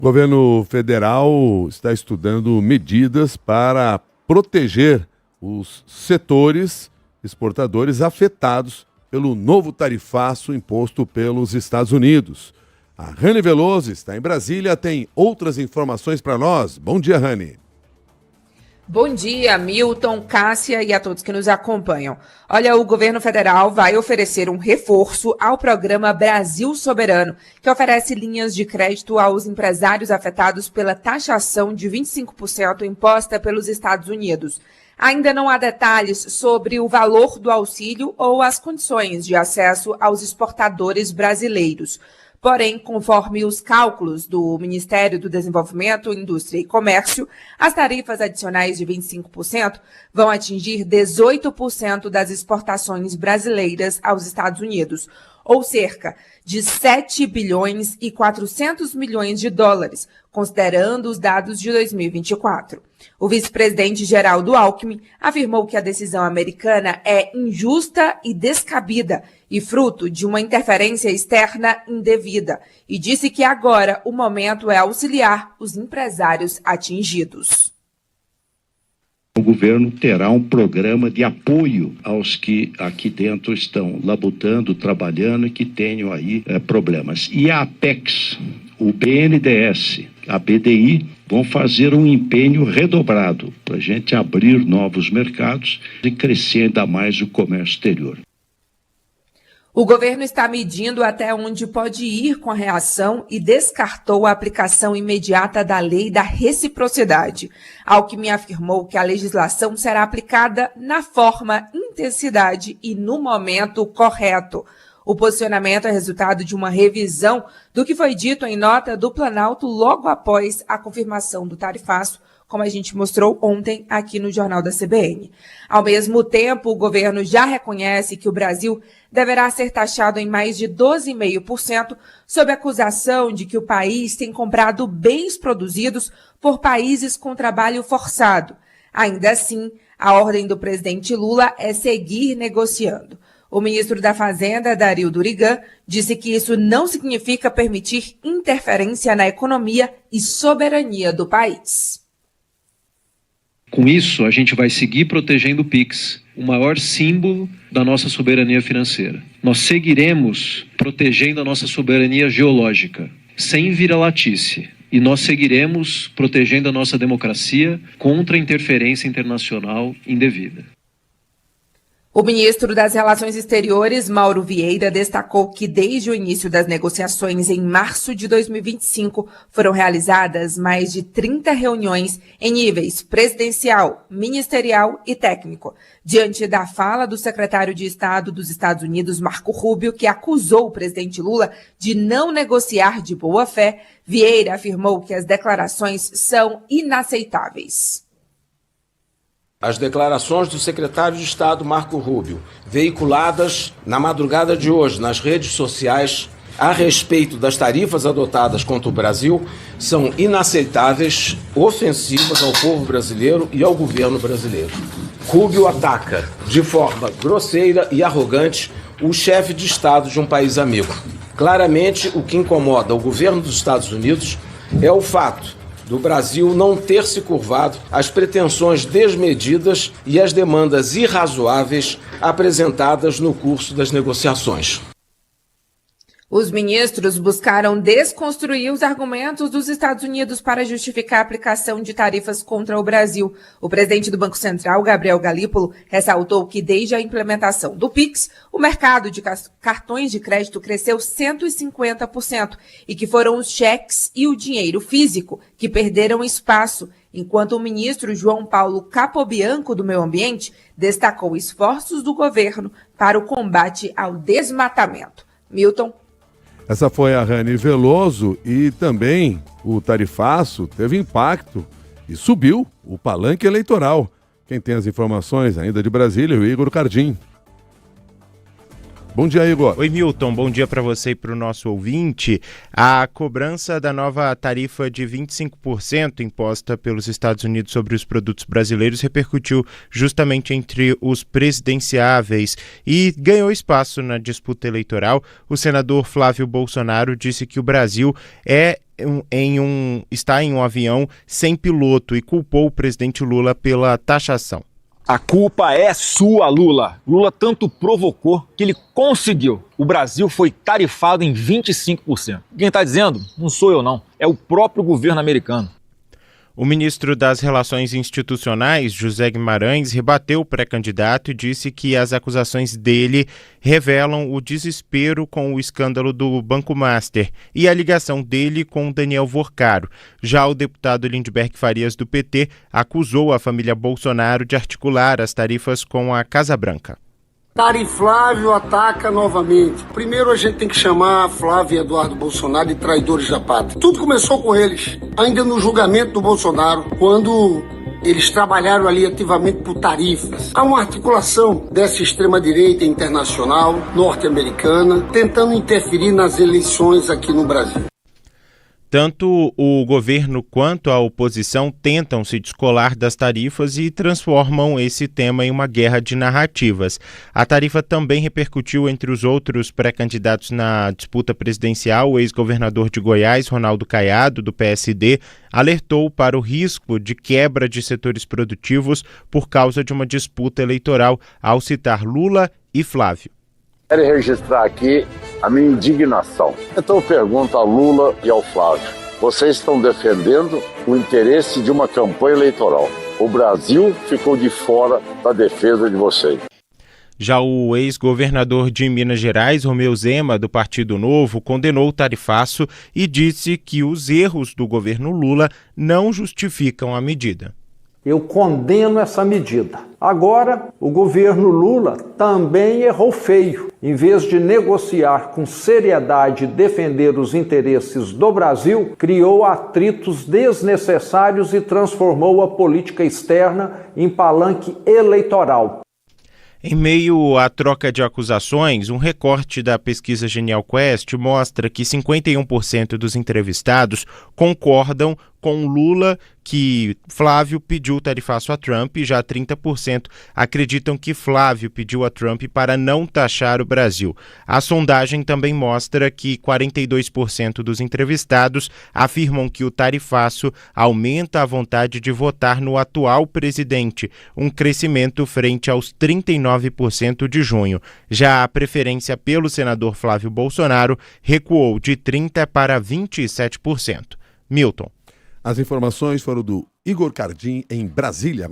O governo federal está estudando medidas para proteger os setores exportadores afetados pelo novo tarifaço imposto pelos Estados Unidos. A Rani Veloso está em Brasília, tem outras informações para nós. Bom dia, Rani. Bom dia, Milton, Cássia e a todos que nos acompanham. Olha, o governo federal vai oferecer um reforço ao programa Brasil Soberano, que oferece linhas de crédito aos empresários afetados pela taxação de 25% imposta pelos Estados Unidos. Ainda não há detalhes sobre o valor do auxílio ou as condições de acesso aos exportadores brasileiros. Porém, conforme os cálculos do Ministério do Desenvolvimento, Indústria e Comércio, as tarifas adicionais de 25% vão atingir 18% das exportações brasileiras aos Estados Unidos, ou cerca de 7 bilhões e 400 milhões de dólares, considerando os dados de 2024. O vice-presidente Geraldo Alckmin afirmou que a decisão americana é injusta e descabida e fruto de uma interferência externa indevida, e disse que agora o momento é auxiliar os empresários atingidos. O governo terá um programa de apoio aos que aqui dentro estão labutando, trabalhando e que tenham aí problemas. E a Apex, o BNDES, a BDI, vão fazer um empenho redobrado para a gente abrir novos mercados e crescer ainda mais o comércio exterior. O governo está medindo até onde pode ir com a reação e descartou a aplicação imediata da lei da reciprocidade. Alckmin afirmou que a legislação será aplicada na forma, intensidade e no momento correto. O posicionamento é resultado de uma revisão do que foi dito em nota do Planalto logo após a confirmação do tarifaço, como a gente mostrou ontem aqui no Jornal da CBN. Ao mesmo tempo, o governo já reconhece que o Brasil deverá ser taxado em mais de 12,5%, sob acusação de que o país tem comprado bens produzidos por países com trabalho forçado. Ainda assim, a ordem do presidente Lula é seguir negociando. O ministro da Fazenda, Dario Durigan, disse que isso não significa permitir interferência na economia e soberania do país. Com isso, a gente vai seguir protegendo o PIX, o maior símbolo da nossa soberania financeira. Nós seguiremos protegendo a nossa soberania geológica, sem vira-latice. E nós seguiremos protegendo a nossa democracia contra a interferência internacional indevida. O ministro das Relações Exteriores, Mauro Vieira, destacou que desde o início das negociações em março de 2025 foram realizadas mais de 30 reuniões em níveis presidencial, ministerial e técnico. Diante da fala do secretário de Estado dos Estados Unidos, Marco Rubio, que acusou o presidente Lula de não negociar de boa fé, Vieira afirmou que as declarações são inaceitáveis. As declarações do secretário de Estado Marco Rubio, veiculadas na madrugada de hoje nas redes sociais a respeito das tarifas adotadas contra o Brasil, são inaceitáveis, ofensivas ao povo brasileiro e ao governo brasileiro. Rubio ataca de forma grosseira e arrogante o chefe de Estado de um país amigo. Claramente, o que incomoda o governo dos Estados Unidos é o fato do Brasil não ter se curvado às pretensões desmedidas e às demandas irrazoáveis apresentadas no curso das negociações. Os ministros buscaram desconstruir os argumentos dos Estados Unidos para justificar a aplicação de tarifas contra o Brasil. O presidente do Banco Central, Gabriel Galípolo, ressaltou que desde a implementação do PIX, o mercado de cartões de crédito cresceu 150% e que foram os cheques e o dinheiro físico que perderam espaço, enquanto o ministro João Paulo Capobianco, do Meio Ambiente, destacou esforços do governo para o combate ao desmatamento. Milton. Essa foi a Rani Veloso e também o tarifaço teve impacto e subiu o palanque eleitoral. Quem tem as informações ainda de Brasília é o Igor Cardim. Bom dia, Igor. Oi, Milton. Bom dia para você e para o nosso ouvinte. A cobrança da nova tarifa de 25% imposta pelos Estados Unidos sobre os produtos brasileiros repercutiu justamente entre os presidenciáveis e ganhou espaço na disputa eleitoral. O senador Flávio Bolsonaro disse que o Brasil está em um avião sem piloto e culpou o presidente Lula pela taxação. A culpa é sua, Lula. Lula tanto provocou que ele conseguiu. O Brasil foi tarifado em 25%. Quem está dizendo? Não sou eu, não. É o próprio governo americano. O ministro das Relações Institucionais, José Guimarães, rebateu o pré-candidato e disse que as acusações dele revelam o desespero com o escândalo do Banco Master e a ligação dele com Daniel Vorcaro. Já o deputado Lindbergh Farias, do PT, acusou a família Bolsonaro de articular as tarifas com a Casa Branca. Flávio ataca novamente. Primeiro a gente tem que chamar Flávio e Eduardo Bolsonaro de traidores da pátria. Tudo começou com eles, ainda no julgamento do Bolsonaro, quando eles trabalharam ali ativamente por tarifas. Há uma articulação dessa extrema-direita internacional, norte-americana, tentando interferir nas eleições aqui no Brasil. Tanto o governo quanto a oposição tentam se descolar das tarifas e transformam esse tema em uma guerra de narrativas. A tarifa também repercutiu entre os outros pré-candidatos na disputa presidencial. O ex-governador de Goiás, Ronaldo Caiado, do PSD, alertou para o risco de quebra de setores produtivos por causa de uma disputa eleitoral, ao citar Lula e Flávio. Quero registrar aqui a minha indignação. Então eu pergunto a Lula e ao Flávio: vocês estão defendendo o interesse de uma campanha eleitoral. O Brasil ficou de fora da defesa de vocês. Já o ex-governador de Minas Gerais, Romeu Zema, do Partido Novo, condenou o tarifaço e disse que os erros do governo Lula não justificam a medida. Eu condeno essa medida. Agora, o governo Lula também errou feio. Em vez de negociar com seriedade e defender os interesses do Brasil, criou atritos desnecessários e transformou a política externa em palanque eleitoral. Em meio à troca de acusações, um recorte da pesquisa Genial Quest mostra que 51% dos entrevistados concordam com Lula que Flávio pediu o tarifaço a Trump e já 30% acreditam que Flávio pediu a Trump para não taxar o Brasil. A sondagem também mostra que 42% dos entrevistados afirmam que o tarifaço aumenta a vontade de votar no atual presidente, um crescimento frente aos 39% de junho. Já a preferência pelo senador Flávio Bolsonaro recuou de 30% para 27%. Milton. As informações foram do Igor Cardim, em Brasília.